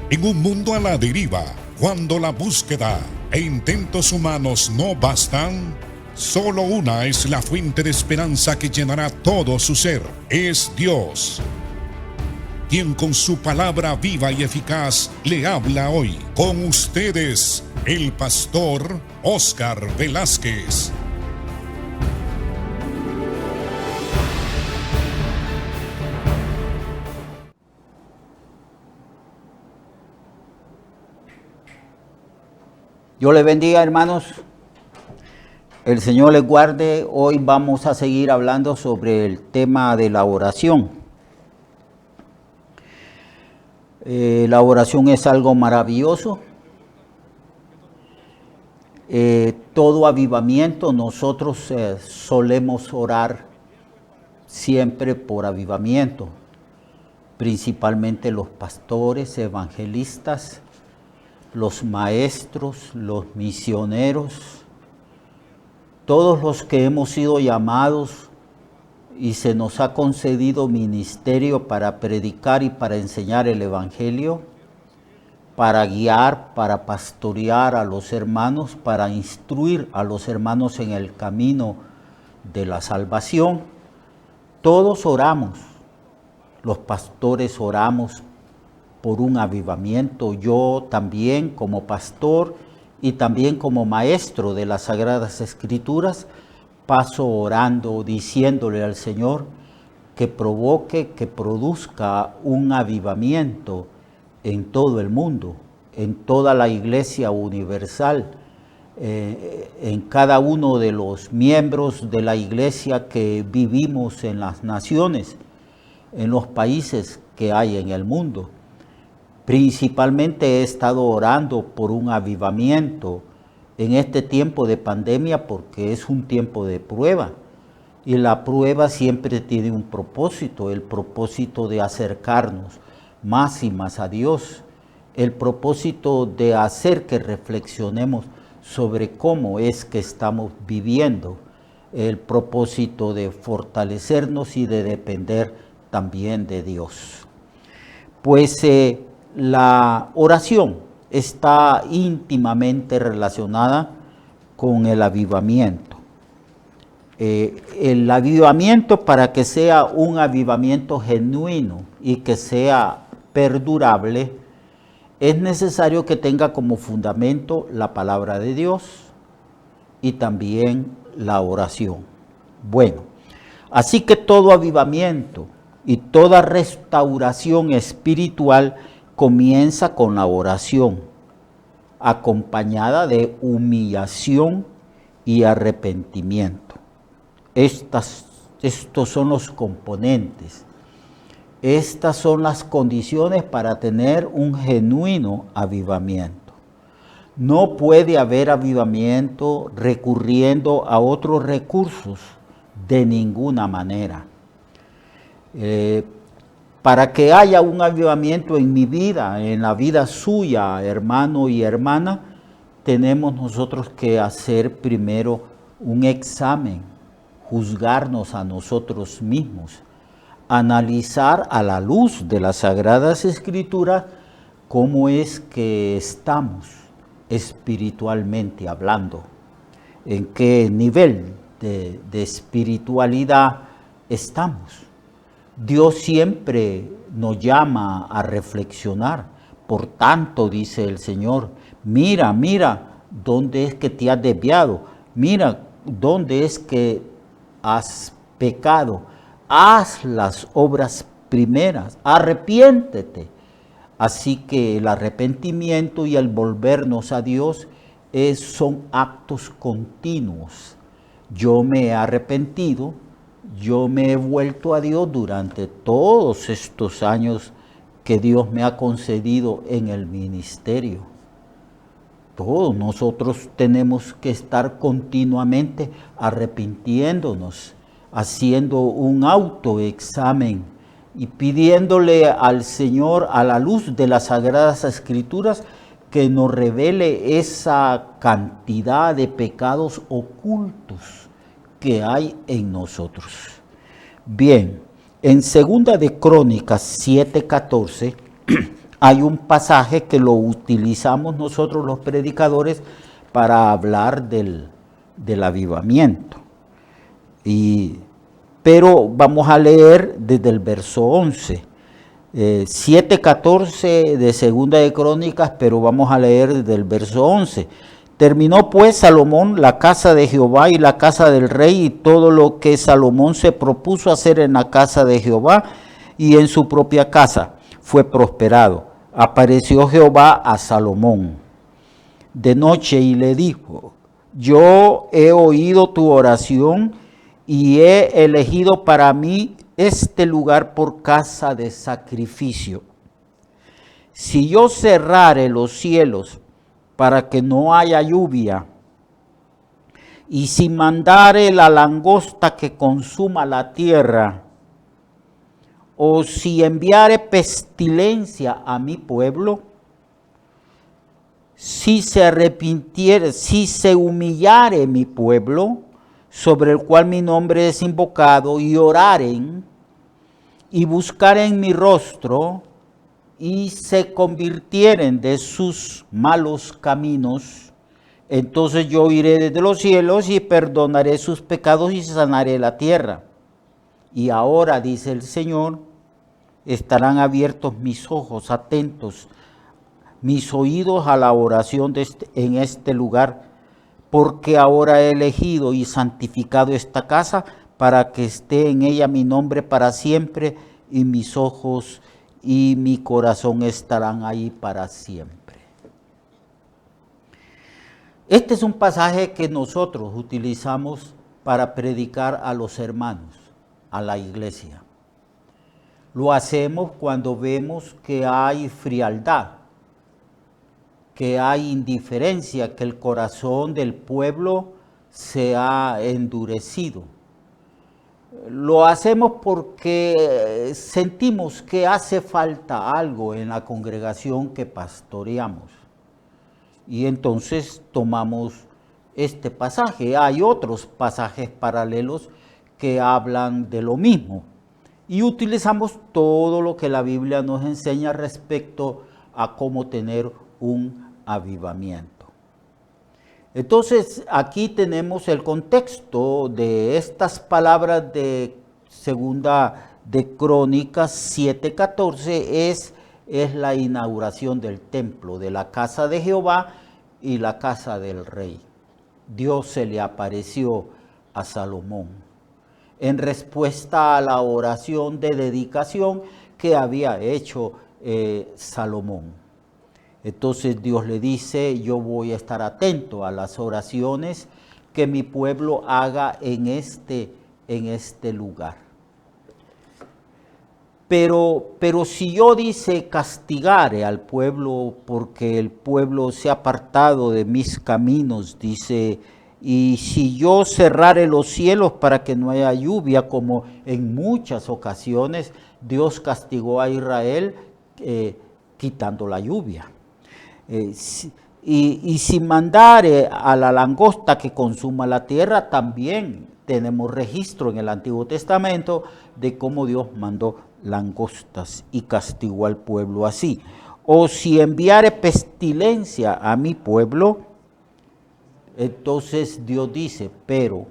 En un mundo a la deriva, cuando la búsqueda e intentos humanos no bastan, solo una es la fuente de esperanza que llenará todo su ser. Es Dios, quien con su palabra viva y eficaz le habla hoy. Con ustedes, el pastor Óscar Velázquez. Dios les bendiga, hermanos. El Señor les guarde. Hoy vamos a seguir hablando sobre el tema de la oración. La oración es algo maravilloso. Todo avivamiento, nosotros solemos orar siempre por avivamiento, principalmente los pastores, evangelistas, los maestros, los misioneros, todos los que hemos sido llamados y se nos ha concedido ministerio para predicar y para enseñar el evangelio, para guiar, para pastorear a los hermanos, para instruir a los hermanos en el camino de la salvación. Todos oramos, los pastores oramos por un avivamiento. Yo también como pastor y también como maestro de las Sagradas Escrituras paso orando, diciéndole al Señor que provoque, que produzca un avivamiento en todo el mundo, en toda la Iglesia universal, en cada uno de los miembros de la Iglesia que vivimos en las naciones, en los países que hay en el mundo. Principalmente he estado orando por un avivamiento en este tiempo de pandemia porque es un tiempo de prueba. Y la prueba siempre tiene un propósito, el propósito de acercarnos más y más a Dios, el propósito de hacer que reflexionemos sobre cómo es que estamos viviendo, el propósito de fortalecernos y de depender también de Dios. Pues la oración está íntimamente relacionada con el avivamiento. El avivamiento, para que sea un avivamiento genuino y que sea perdurable, es necesario que tenga como fundamento la palabra de Dios y también la oración. Bueno, así que todo avivamiento y toda restauración espiritual comienza con la oración, acompañada de humillación y arrepentimiento. Estos son los componentes. Estas son las condiciones para tener un genuino avivamiento. No puede haber avivamiento recurriendo a otros recursos de ninguna manera. Para que haya un avivamiento en mi vida, en la vida suya, hermano y hermana, tenemos nosotros que hacer primero un examen, juzgarnos a nosotros mismos, analizar a la luz de las Sagradas Escrituras cómo es que estamos espiritualmente hablando, en qué nivel de espiritualidad estamos. Dios siempre nos llama a reflexionar. Por tanto, dice el Señor, mira dónde es que te has desviado, mira dónde es que has pecado, haz las obras primeras, arrepiéntete. Así que el arrepentimiento y el volvernos a Dios son actos continuos. Yo me he arrepentido, yo me he vuelto a Dios durante todos estos años que Dios me ha concedido en el ministerio. Todos nosotros tenemos que estar continuamente arrepintiéndonos, haciendo un autoexamen y pidiéndole al Señor, a la luz de las Sagradas Escrituras, que nos revele esa cantidad de pecados ocultos que hay en nosotros. Bien, en 2 de Crónicas 7:14 hay un pasaje que lo utilizamos nosotros los predicadores para hablar del avivamiento. Pero vamos a leer desde el verso 11. 7:14 de Segunda de Crónicas, pero vamos a leer desde el verso 11. Terminó pues Salomón la casa de Jehová y la casa del rey y todo lo que Salomón se propuso hacer en la casa de Jehová y en su propia casa fue prosperado. Apareció Jehová a Salomón de noche y le dijo: yo he oído tu oración y he elegido para mí este lugar por casa de sacrificio. Si yo cerrare los cielos para que no haya lluvia, y si mandare la langosta que consuma la tierra, o si enviare pestilencia a mi pueblo, si se arrepintiere, si se humillare mi pueblo, sobre el cual mi nombre es invocado, y oraren, y buscaren mi rostro, y se convirtieren de sus malos caminos, entonces yo iré desde los cielos y perdonaré sus pecados y sanaré la tierra. Y ahora, dice el Señor, estarán abiertos mis ojos, atentos, mis oídos a la oración en este lugar, porque ahora he elegido y santificado esta casa para que esté en ella mi nombre para siempre, y mis ojos y mi corazón estarán ahí para siempre. Este es un pasaje que nosotros utilizamos para predicar a los hermanos, a la iglesia. Lo hacemos cuando vemos que hay frialdad, que hay indiferencia, que el corazón del pueblo se ha endurecido. Lo hacemos porque sentimos que hace falta algo en la congregación que pastoreamos. Y entonces tomamos este pasaje. Hay otros pasajes paralelos que hablan de lo mismo. Y utilizamos todo lo que la Biblia nos enseña respecto a cómo tener un avivamiento. Entonces, aquí tenemos el contexto de estas palabras de Segunda de Crónicas 7:14, es la inauguración del templo, de la casa de Jehová y la casa del rey. Dios se le apareció a Salomón en respuesta a la oración de dedicación que había hecho Salomón. Entonces Dios le dice: yo voy a estar atento a las oraciones que mi pueblo haga en este lugar. Pero si yo, dice, castigare al pueblo porque el pueblo se ha apartado de mis caminos, dice, y si yo cerrare los cielos para que no haya lluvia, como en muchas ocasiones Dios castigó a Israel quitando la lluvia. Y si mandare a la langosta que consuma la tierra, también tenemos registro en el Antiguo Testamento de cómo Dios mandó langostas y castigó al pueblo así. O si enviare pestilencia a mi pueblo, entonces Dios dice: pero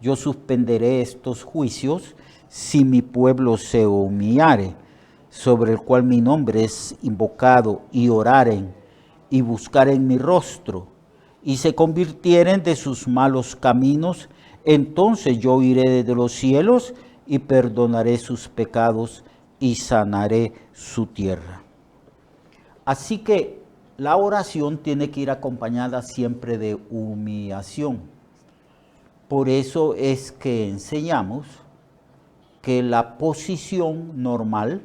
yo suspenderé estos juicios si mi pueblo se humillare, sobre el cual mi nombre es invocado, y oraren y buscaren mi rostro, y se convirtieren de sus malos caminos, entonces yo iré desde los cielos y perdonaré sus pecados y sanaré su tierra. Así que la oración tiene que ir acompañada siempre de humillación. Por eso es que enseñamos que la posición normal,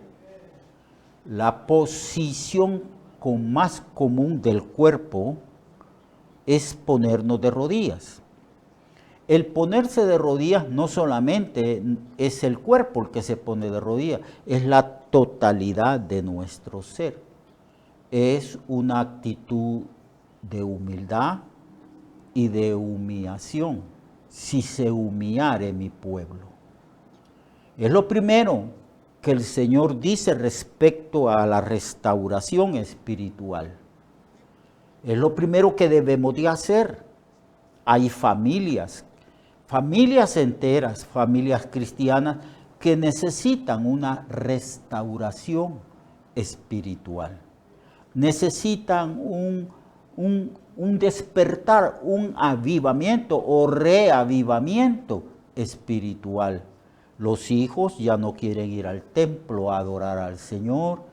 la posición más común del cuerpo, es ponernos de rodillas. El ponerse de rodillas no solamente es el cuerpo el que se pone de rodillas, es la totalidad de nuestro ser. Es una actitud de humildad y de humillación. Si se humillare mi pueblo, es lo primero que el Señor dice respecto a la restauración espiritual. Es lo primero que debemos de hacer. Hay familias enteras, familias cristianas, que necesitan una restauración espiritual. Necesitan un despertar, un avivamiento o reavivamiento espiritual. Los hijos ya no quieren ir al templo a adorar al Señor.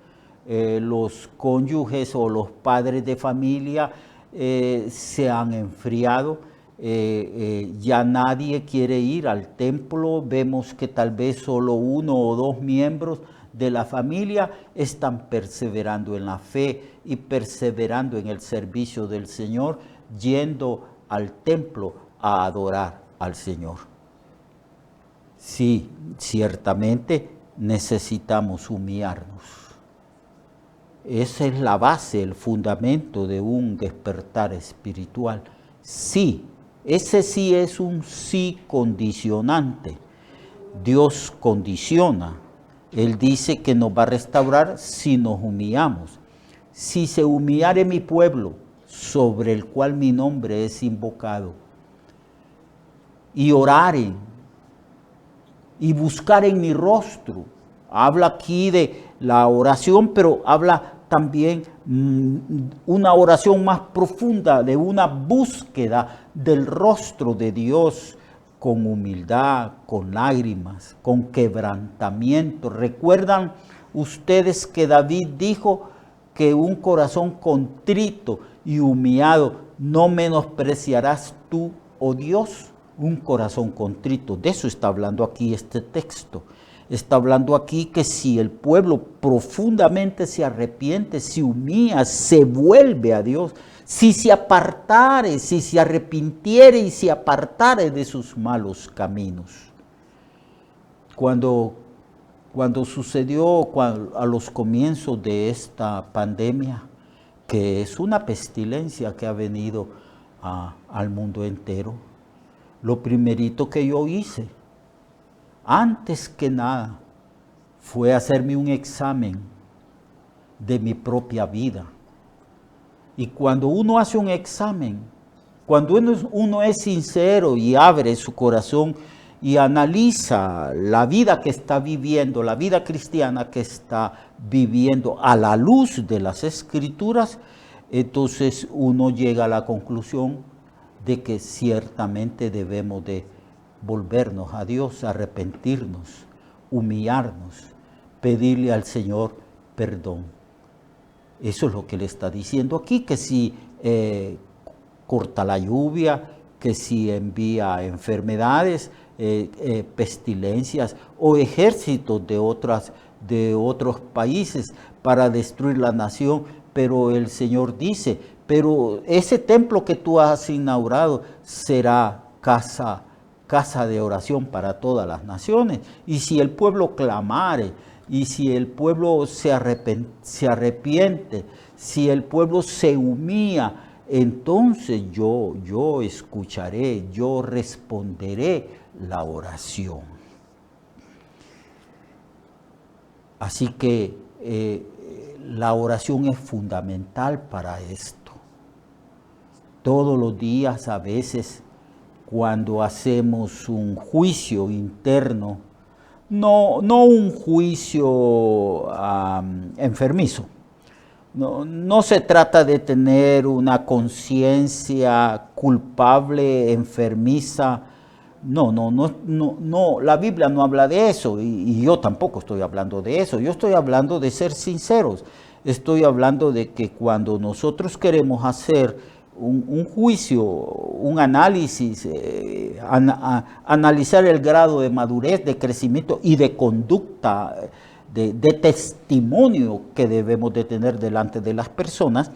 Los cónyuges o los padres de familia se han enfriado. Ya nadie quiere ir al templo. Vemos que tal vez solo 1 o 2 miembros de la familia están perseverando en la fe y perseverando en el servicio del Señor, yendo al templo a adorar al Señor. Sí, ciertamente necesitamos humillarnos. Esa es la base, el fundamento de un despertar espiritual. Sí, ese sí es un sí condicionante. Dios condiciona. Él dice que nos va a restaurar si nos humillamos. Si se humillare mi pueblo, sobre el cual mi nombre es invocado, y oraren, y buscaren mi rostro. Habla aquí de la oración, pero habla también una oración más profunda, de una búsqueda del rostro de Dios, con humildad, con lágrimas, con quebrantamiento. ¿Recuerdan ustedes que David dijo que un corazón contrito y humillado no menospreciarás tú, oh Dios? Un corazón contrito. De eso está hablando aquí este texto. Está hablando aquí que si el pueblo profundamente se arrepiente, se humilla, se vuelve a Dios, si se apartare, si se arrepintiere y se apartare de sus malos caminos. Cuando sucedió a los comienzos de esta pandemia, que es una pestilencia que ha venido al mundo entero, lo primerito que yo hice, antes que nada, fue hacerme un examen de mi propia vida. Y cuando uno hace un examen, cuando uno es sincero y abre su corazón y analiza la vida que está viviendo, la vida cristiana que está viviendo a la luz de las Escrituras, entonces uno llega a la conclusión de que ciertamente debemos de volvernos a Dios, arrepentirnos, humillarnos, pedirle al Señor perdón. Eso es lo que le está diciendo aquí, que si corta la lluvia, que si envía enfermedades, pestilencias o ejércitos de otros países para destruir la nación, pero el Señor dice, pero ese templo que tú has inaugurado será casa de oración para todas las naciones. Y si el pueblo clamare, y si el pueblo se arrepiente, si el pueblo se humilla, entonces yo escucharé, yo responderé la oración. Así que la oración es fundamental para esto. Todos los días, a veces, cuando hacemos un juicio interno, no un juicio enfermizo. No se trata de tener una conciencia culpable, enfermiza. No, la Biblia no habla de eso y yo tampoco estoy hablando de eso. Yo estoy hablando de ser sinceros. Estoy hablando de que cuando nosotros queremos hacer un juicio, un análisis, analizar el grado de madurez, de crecimiento y de conducta, de testimonio que debemos de tener delante de las personas,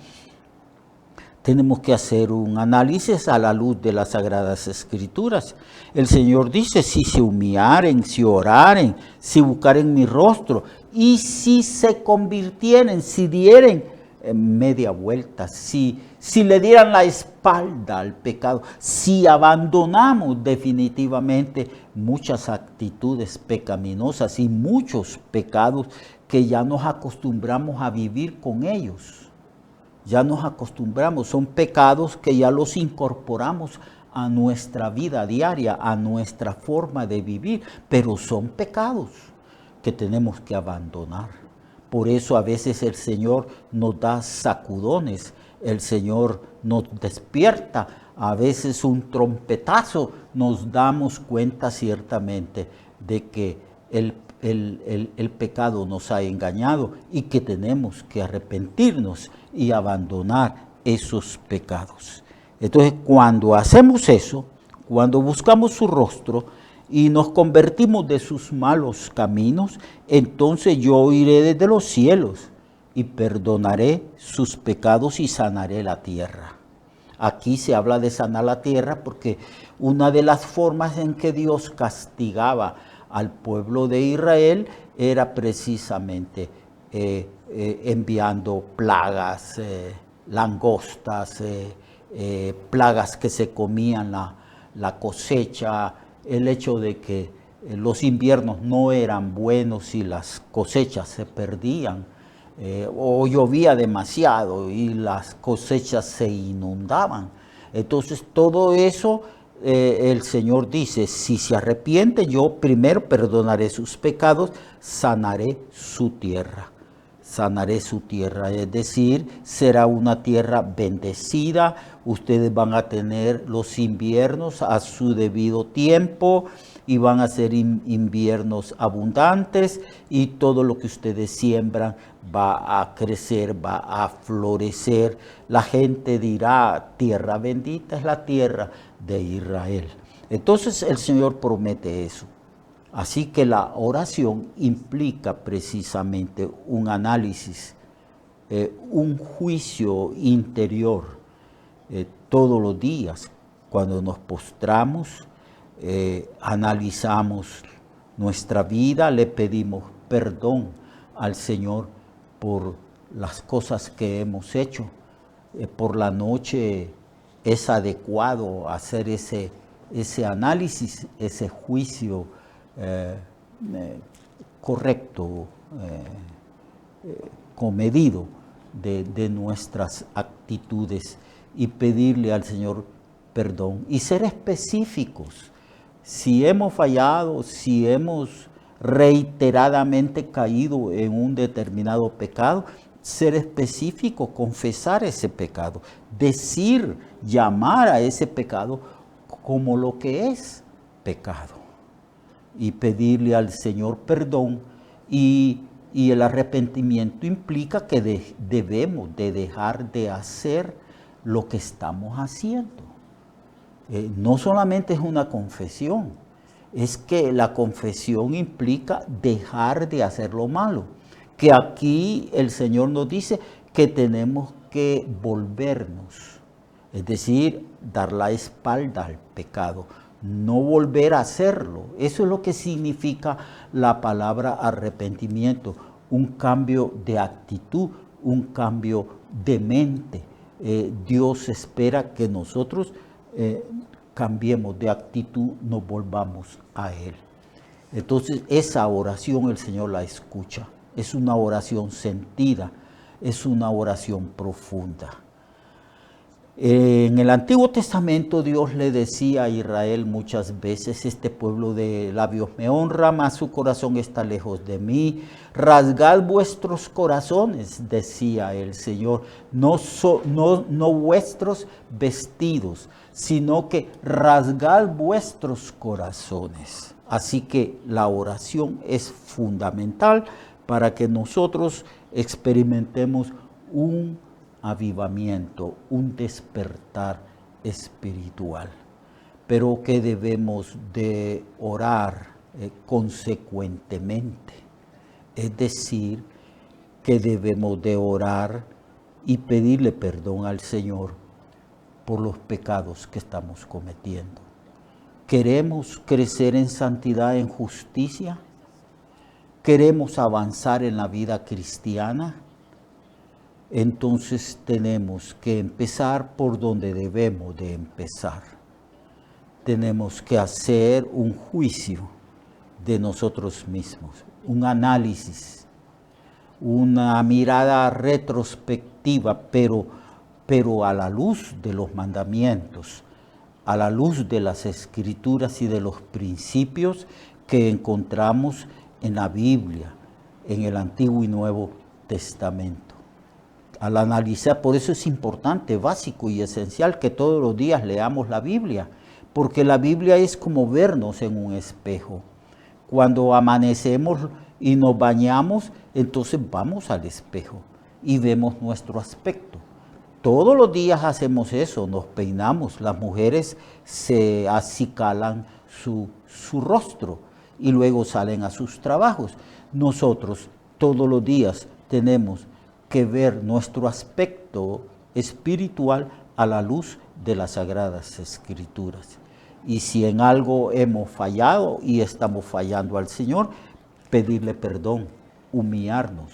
tenemos que hacer un análisis a la luz de las Sagradas Escrituras. El Señor dice, si se humillaren, si oraren, si buscaren mi rostro, y si se convirtieren, si dieren media vuelta, si le dieran la espalda al pecado, si abandonamos definitivamente muchas actitudes pecaminosas y muchos pecados que ya nos acostumbramos a vivir con ellos. Ya nos acostumbramos, son pecados que ya los incorporamos a nuestra vida diaria, a nuestra forma de vivir, pero son pecados que tenemos que abandonar. Por eso a veces el Señor nos da sacudones, el Señor nos despierta, a veces un trompetazo, nos damos cuenta ciertamente de que el pecado nos ha engañado y que tenemos que arrepentirnos y abandonar esos pecados. Entonces, cuando hacemos eso, cuando buscamos su rostro y nos convertimos de sus malos caminos, entonces yo iré desde los cielos y perdonaré sus pecados y sanaré la tierra. Aquí se habla de sanar la tierra porque una de las formas en que Dios castigaba al pueblo de Israel era precisamente enviando plagas, langostas, plagas que se comían la cosecha, el hecho de que los inviernos no eran buenos y las cosechas se perdían, o llovía demasiado y las cosechas se inundaban. Entonces todo eso el Señor dice, si se arrepiente, yo primero perdonaré sus pecados, sanaré su tierra. Sanaré su tierra, es decir, será una tierra bendecida, ustedes van a tener los inviernos a su debido tiempo y van a ser inviernos abundantes y todo lo que ustedes siembran va a crecer, va a florecer. La gente dirá, tierra bendita es la tierra de Israel. Entonces el Señor promete eso. Así que la oración implica precisamente un análisis, un juicio interior todos los días. Cuando nos postramos, analizamos nuestra vida, le pedimos perdón al Señor por las cosas que hemos hecho. Por la noche es adecuado hacer ese análisis, ese juicio correcto, comedido de nuestras actitudes y pedirle al Señor perdón y ser específicos. Si hemos fallado, si hemos reiteradamente caído en un determinado pecado, ser específico, confesar ese pecado, decir, llamar a ese pecado como lo que es pecado. Y pedirle al Señor perdón y el arrepentimiento implica que debemos de dejar de hacer lo que estamos haciendo. No solamente es una confesión, es que la confesión implica dejar de hacer lo malo, que aquí el Señor nos dice que tenemos que volvernos, es decir, dar la espalda al pecado, no volver a hacerlo. Eso es lo que significa la palabra arrepentimiento, un cambio de actitud, un cambio de mente. Dios espera que nosotros cambiemos de actitud, nos volvamos a Él. Entonces esa oración el Señor la escucha, es una oración sentida, es una oración profunda. En el Antiguo Testamento Dios le decía a Israel muchas veces, este pueblo de labios me honra, mas su corazón está lejos de mí. Rasgad vuestros corazones, decía el Señor, no vuestros vestidos, sino que rasgad vuestros corazones. Así que la oración es fundamental para que nosotros experimentemos un avivamiento, un despertar espiritual, pero que debemos de orar consecuentemente, es decir, que debemos de orar y pedirle perdón al Señor por los pecados que estamos cometiendo. ¿Queremos crecer en santidad, en justicia? ¿Queremos avanzar en la vida cristiana? entonces tenemos que empezar por donde debemos de empezar. Tenemos que hacer un juicio de nosotros mismos, un análisis, una mirada retrospectiva, pero a la luz de los mandamientos, a la luz de las Escrituras y de los principios que encontramos en la Biblia, en el Antiguo y Nuevo Testamento. Al analizar, por eso es importante, básico y esencial que todos los días leamos la Biblia, porque la Biblia es como vernos en un espejo. Cuando amanecemos y nos bañamos, entonces vamos al espejo y vemos nuestro aspecto. Todos los días hacemos eso, nos peinamos, las mujeres se acicalan su rostro y luego salen a sus trabajos. Nosotros todos los días tenemos que ver nuestro aspecto espiritual a la luz de las Sagradas Escrituras. Y si en algo hemos fallado y estamos fallando al Señor, pedirle perdón, humillarnos,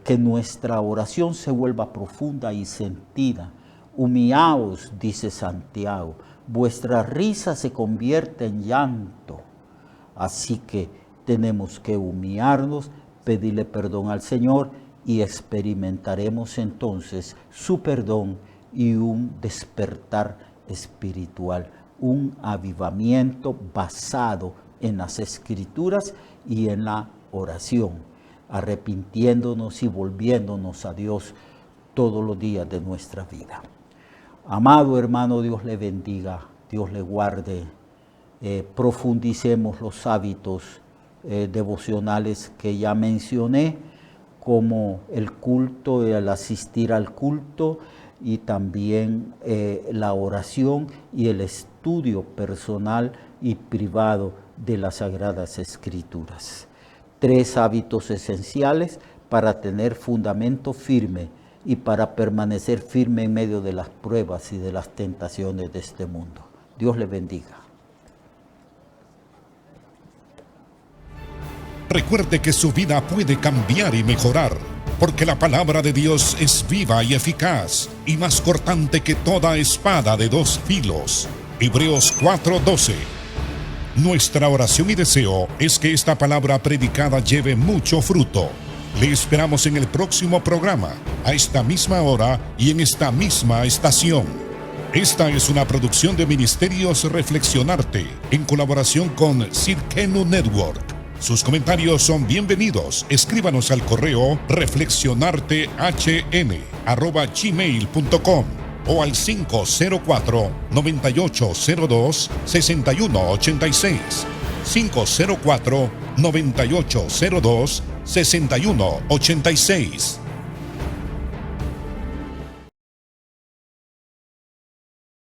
que nuestra oración se vuelva profunda y sentida. Humillaos, dice Santiago, vuestra risa se convierte en llanto. Así que tenemos que humillarnos, pedirle perdón al Señor y experimentaremos entonces su perdón y un despertar espiritual, un avivamiento basado en las Escrituras y en la oración, arrepintiéndonos y volviéndonos a Dios todos los días de nuestra vida. Amado hermano, Dios le bendiga, Dios le guarde. Profundicemos los hábitos devocionales que ya mencioné, como el culto, el asistir al culto, y también la oración y el estudio personal y privado de las Sagradas Escrituras. 3 hábitos esenciales para tener fundamento firme y para permanecer firme en medio de las pruebas y de las tentaciones de este mundo. Dios le bendiga. Recuerde que su vida puede cambiar y mejorar, porque la palabra de Dios es viva y eficaz, y más cortante que toda espada de 2 filos. Hebreos 4:12. Nuestra oración y deseo es que esta palabra predicada lleve mucho fruto. Le esperamos en el próximo programa, a esta misma hora y en esta misma estación. Esta es una producción de Ministerios Reflexionarte, en colaboración con Cirkenu Network. Sus comentarios son bienvenidos. Escríbanos al correo reflexionartehn@gmail.com o al 504-9802-6186. 504-9802-6186.